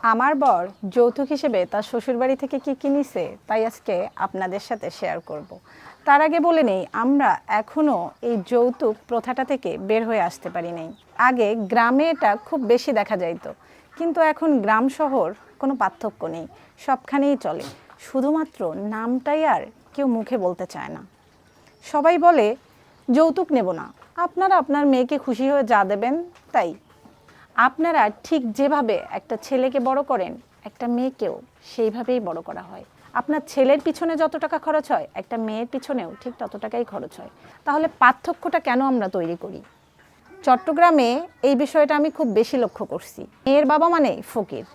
আমার বর যৌতুক হিসেবে তার শ্বশুরবাড়ি থেকে কি কি নিছে তাই আজকে আপনাদের সাথে শেয়ার করব। তার আগে বলে নেই, আমরা এখনও এই যৌতুক প্রথাটা থেকে বের হয়ে আসতে পারি নাই। আগে গ্রামে এটা খুব বেশি দেখা যাইতো, কিন্তু এখন গ্রাম শহর কোনো পার্থক্য নেই, সবখানেই চলে। শুধুমাত্র নামটাই আর কেউ মুখে বলতে চায় না। সবাই বলে যৌতুক নেব না, আপনারা আপনার মেয়েকে খুশি হয়ে যা দেবেন তাই। আপনারা ঠিক যেভাবে একটা ছেলেকে বড় করেন, একটা মেয়েকেও সেইভাবেই বড় করা হয়। আপনার ছেলের পিছনে যত টাকা খরচ হয়, একটা মেয়ের পিছনেও ঠিক তত টাকাই খরচ হয়। তাহলে পার্থক্যটা কেন আমরা তৈরি করি? চট্টগ্রামে এই বিষয়টা আমি খুব বেশি লক্ষ্য করছি। মেয়ের বাবা মানে ফকির,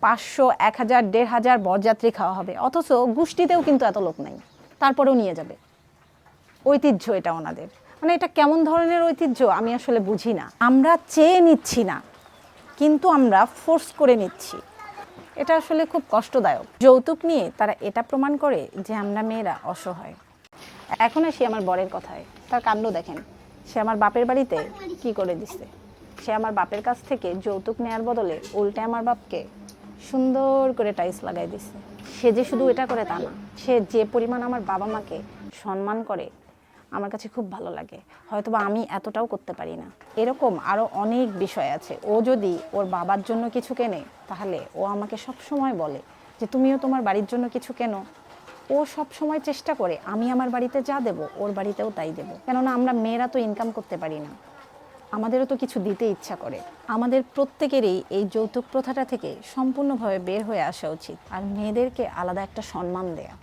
500, 1000, 1500 বরযাত্রী খাওয়া হবে, অথচ গোষ্ঠীতেও কিন্তু এত লোক নাই, তারপরেও নিয়ে যাবে। ঐতিহ্য এটা ওনাদের। মানে এটা কেমন ধরনের ঐতিহ্য আমি আসলে বুঝি না। আমরা চেয়ে নিচ্ছি না, কিন্তু আমরা ফোর্স করে নিচ্ছি। এটা আসলে খুব কষ্টদায়ক। যৌতুক নিয়ে তারা এটা প্রমাণ করে যে আমরা মেয়েরা অসহায়। এখন আসি আমার বরের কথায়। তার কাণ্ড দেখেন, সে আমার বাপের বাড়িতে কি করে দিছে। সে আমার বাপের কাছ থেকে যৌতুক নেয়ার বদলে উল্টে আমার বাপকে সুন্দর করে টাইলস লাগাই দিছে। সে যে শুধু এটা করে তা না, সে যে পরিমাণ আমার বাবা মাকে সম্মান করে আমার কাছে খুব ভালো লাগে। হয়তোবা আমি এতটাও করতে পারি না। এরকম আরও অনেক বিষয় আছে। ও যদি ওর বাবার জন্য কিছু কেনে, তাহলে ও আমাকে সব সময় বলে যে তুমিও তোমার বাড়ির জন্য কিছু কেনো। ও সব সময় চেষ্টা করে আমি আমার বাড়িতে যা দেব ওর বাড়িতেও তাই দেব। কেননা আমরা মেয়েরা তো ইনকাম করতে পারি না, আমাদেরও তো কিছু দিতে ইচ্ছা করে। আমাদের প্রত্যেকেরই এই যৌতুক প্রথাটা থেকে সম্পূর্ণভাবে বের হয়ে আসা উচিত, আর মেয়েদেরকে আলাদা একটা সম্মান দেয়া।